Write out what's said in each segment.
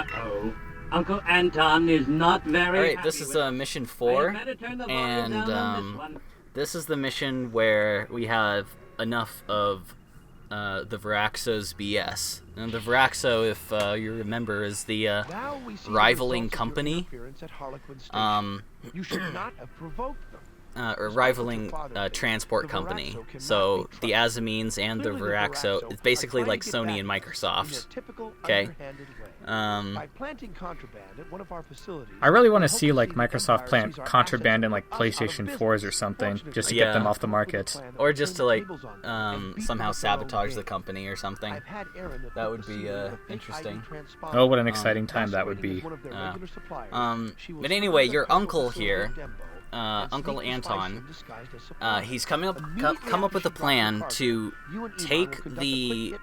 Uh-oh. Uncle Anton is not very Alright, this is mission 4, and this is the mission where we have enough of the Viraxos BS. And the Viraxo, if you remember, is the rivaling company. You should not have provoked them. Or rivaling transport company. So the Azamines and the Viraxo, it's basically like Sony and Microsoft. Okay. By planting contraband at one of our facilities, I really want to see like Microsoft plant contraband in like PlayStation 4s or something, just to get them off the market. Or just to like somehow sabotage the company or something. That would be interesting. Oh, what an exciting time that would be. But anyway, your uncle here, Uncle Anton, he's come up with a plan to take the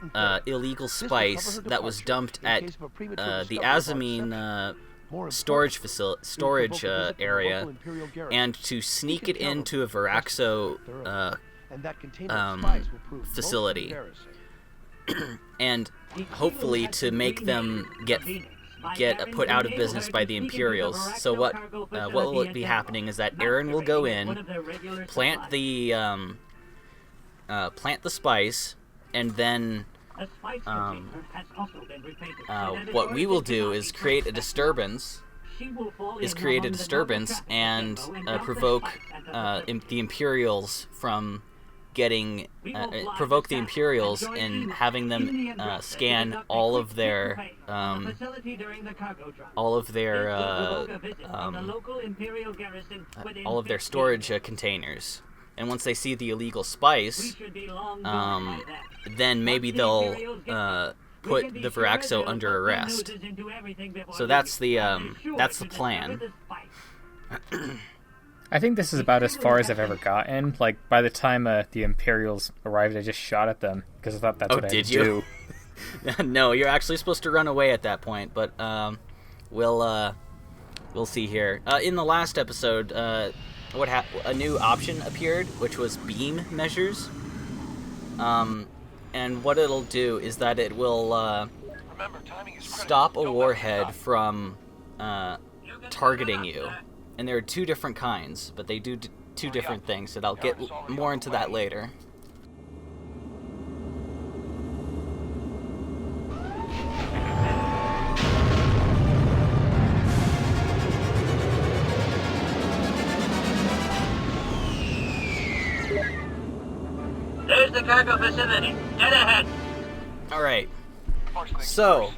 illegal spice that was dumped at the Azamine storage area, and to sneak it into a Viraxo facility, and hopefully to make them get put out of business by the Imperials. So what will be happening is that Aaron will go in, plant the spice, and then what we will do is create a disturbance. And provoke the Imperials from getting provoke the Imperials and having them scan all of their storage containers. And once they see the illegal spice, then maybe they'll put the Viraxo under arrest. So that's the plan. I think this is about as far as I've ever gotten. Like, by the time the Imperials arrived, I just shot at them, because I thought that's what I had to do. No, you're actually supposed to run away at that point, but we'll see here. In the last episode, a new option appeared, which was beam measures. And what it'll do is that it will stop a warhead from targeting you. And there are two different kinds, but they do two different things, and I'll get more into that later. There's the cargo facility. Dead ahead. Alright. So,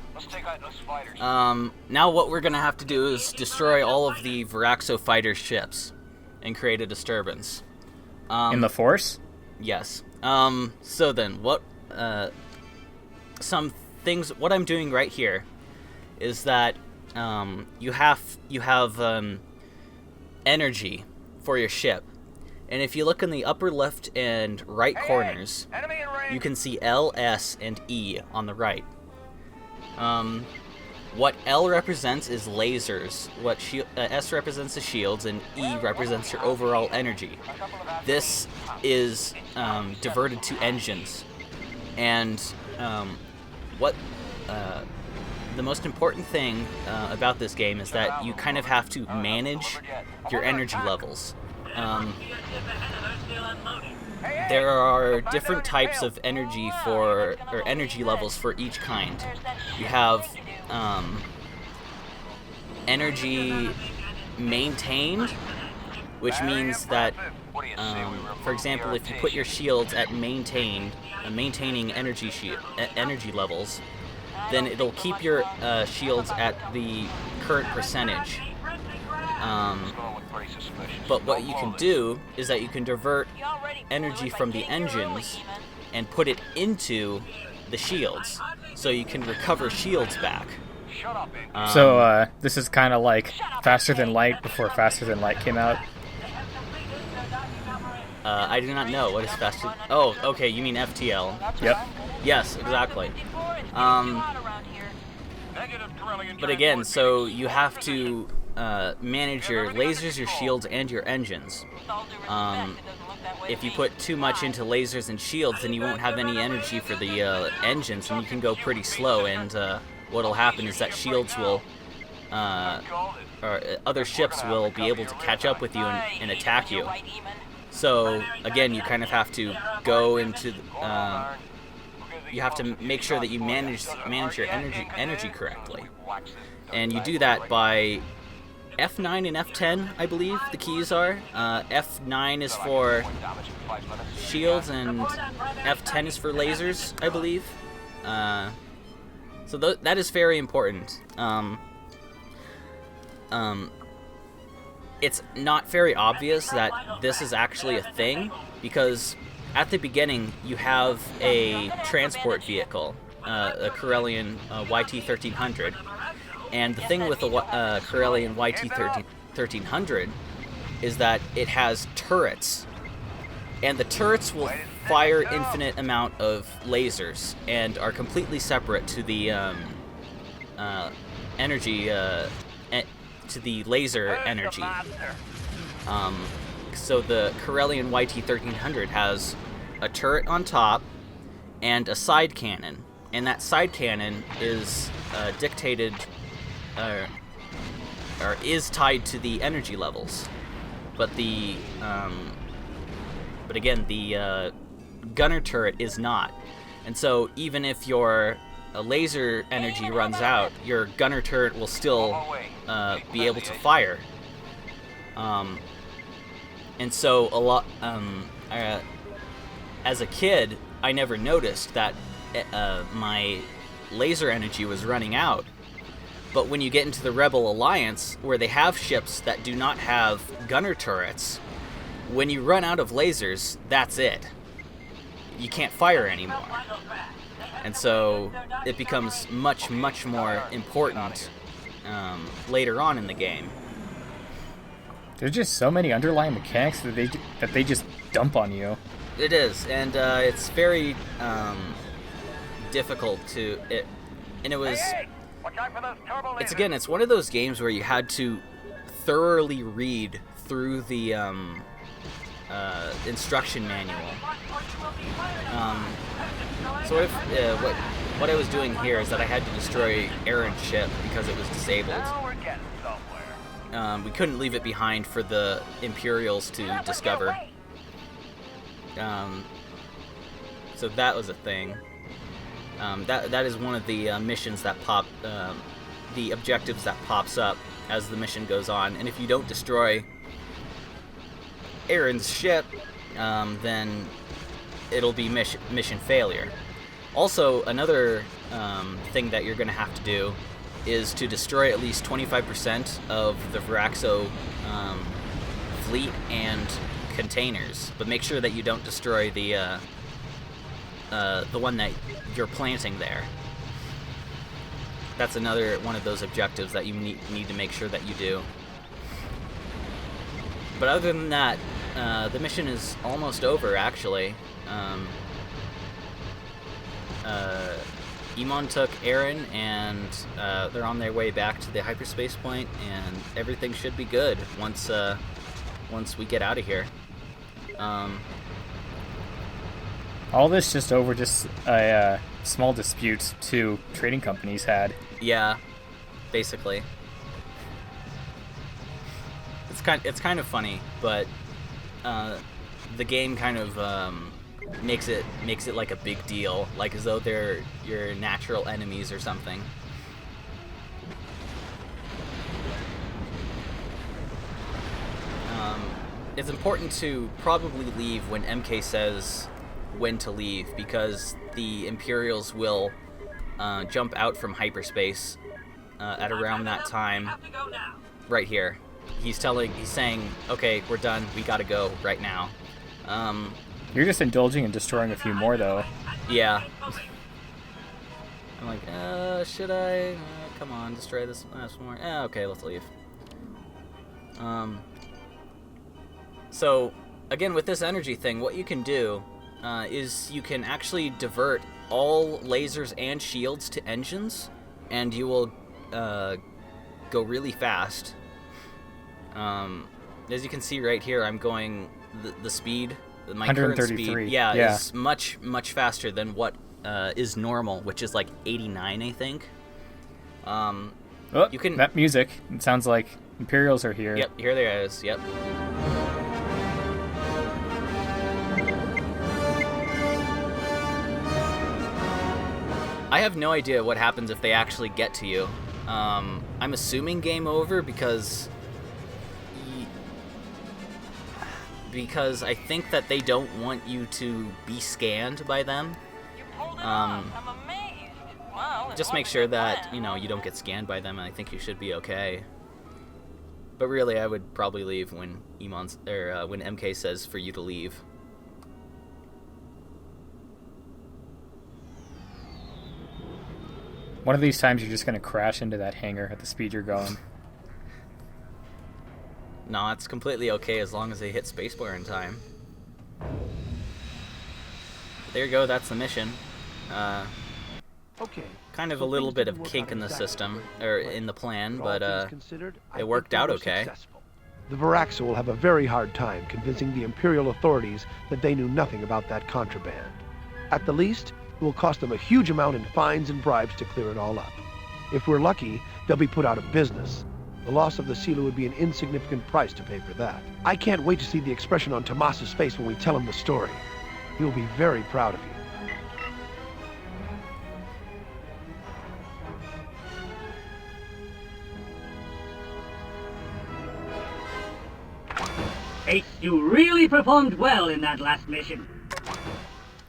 now what we're gonna have to do is destroy all of the Viraxo fighter ships and create a disturbance. In the Force? Yes. So then, what I'm doing right here is that you have energy for your ship. And if you look in the upper left and right corners, you can see L, S, and E on the right. What L represents is lasers, what S represents the shields, and E represents your overall energy. This is diverted to engines. And the most important thing about this game is that you kind of have to manage your energy levels. There are different types of energy energy levels for each kind. You have energy maintained, which means that, for example, if you put your shields at maintaining energy levels, then it'll keep your shields at the current percentage. But what you can do is that you can divert energy from the engines and put it into the shields, so you can recover shields back. So this is kind of like Faster Than Light before Faster Than Light came out? I do not know. What is Faster... Oh, okay, you mean FTL. Yep. Yes, exactly. But again, so you have to manage your lasers, your shields, and your engines. If you put too much into lasers and shields, then you won't have any energy for the engines, and you can go pretty slow, and what'll happen is that shields will, or other ships will be able to catch up with you and attack you. So again, you kind of have to go into, you have to make sure that you manage your energy correctly, and you do that by F9 and F10, I believe the keys are. F9 is for shields and F10 is for lasers, I believe. So that is very important. It's not very obvious that this is actually a thing, because at the beginning you have a transport vehicle, a Corellian YT-1300. And the thing with the Corellian YT-1300 is that it has turrets, and the turrets will fire infinite amount of lasers and are completely separate to the energy, to the laser energy. So the Corellian YT-1300 has a turret on top and a side cannon, and that side cannon is dictated, or is tied to the energy levels, but the but again, the gunner turret is not. And so even if your laser energy runs out, your gunner turret will still be able to fire. And so a lot, as a kid, I never noticed that my laser energy was running out. But when you get into the Rebel Alliance, where they have ships that do not have gunner turrets, when you run out of lasers, that's it. You can't fire anymore. And so it becomes much, much more important later on in the game. There's just so many underlying mechanics that they just dump on you. It is, and it's very difficult to it, and it was. It's one of those games where you had to thoroughly read through the instruction manual. So what I was doing here is that I had to destroy Aaron's ship because it was disabled. We couldn't leave it behind for the Imperials to discover. So that was a thing. That is one of the missions that the objectives that pops up as the mission goes on. And if you don't destroy Aaron's ship, then it'll be mission failure. Also, another thing that you're going to have to do is to destroy at least 25% of the Viraxos fleet and containers, but make sure that you don't destroy the one that you're planting there. That's another one of those objectives that you need to make sure that you do. But other than that, the mission is almost over, actually. Emon took Aaron, and they're on their way back to the hyperspace point, and everything should be good once we get out of here. All this just over just a small dispute two trading companies had. Yeah, basically. It's kind of funny, but the game kind of makes it like a big deal, like as though they're your natural enemies or something. It's important to probably leave when MK says when to leave, because the Imperials will jump out from hyperspace at around that time. Right here, he's saying, okay, we're done, we gotta go right now. You're just indulging in destroying a few more, though. Yeah. I'm like, should I? Come on, destroy this last more. Okay, let's leave. So, again, with this energy thing, what you can do is you can actually divert all lasers and shields to engines, and you will go really fast. As you can see right here, I'm going the speed. My current speed, is much, much faster than what is normal, which is like 89, I think. Oh, you can... that music. It sounds like Imperials are here. Yep, here there is. Yep. I have no idea what happens if they actually get to you. I'm assuming game over because I think that they don't want you to be scanned by them. Just make sure that, you don't get scanned by them, and I think you should be okay. But really, I would probably leave when when MK says for you to leave. One of these times you're just going to crash into that hangar at the speed you're going. No, it's completely okay as long as they hit spacebar in time. There you go, that's the mission. Okay. Kind of a little bit of kink in the system, or in the plan, but it worked out okay. The Viraxos will have a very hard time convincing the Imperial authorities that they knew nothing about that contraband. At the least, it will cost them a huge amount in fines and bribes to clear it all up. If we're lucky, they'll be put out of business. The loss of the Sila would be an insignificant price to pay for that. I can't wait to see the expression on Tomas's face when we tell him the story. He will be very proud of you. Ace, you really performed well in that last mission.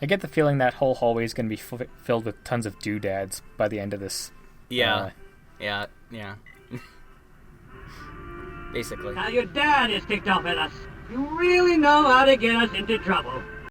I get the feeling that whole hallway is going to be filled with tons of doodads by the end of this. Yeah. Yeah. Basically. Now your dad is ticked off at us. You really know how to get us into trouble.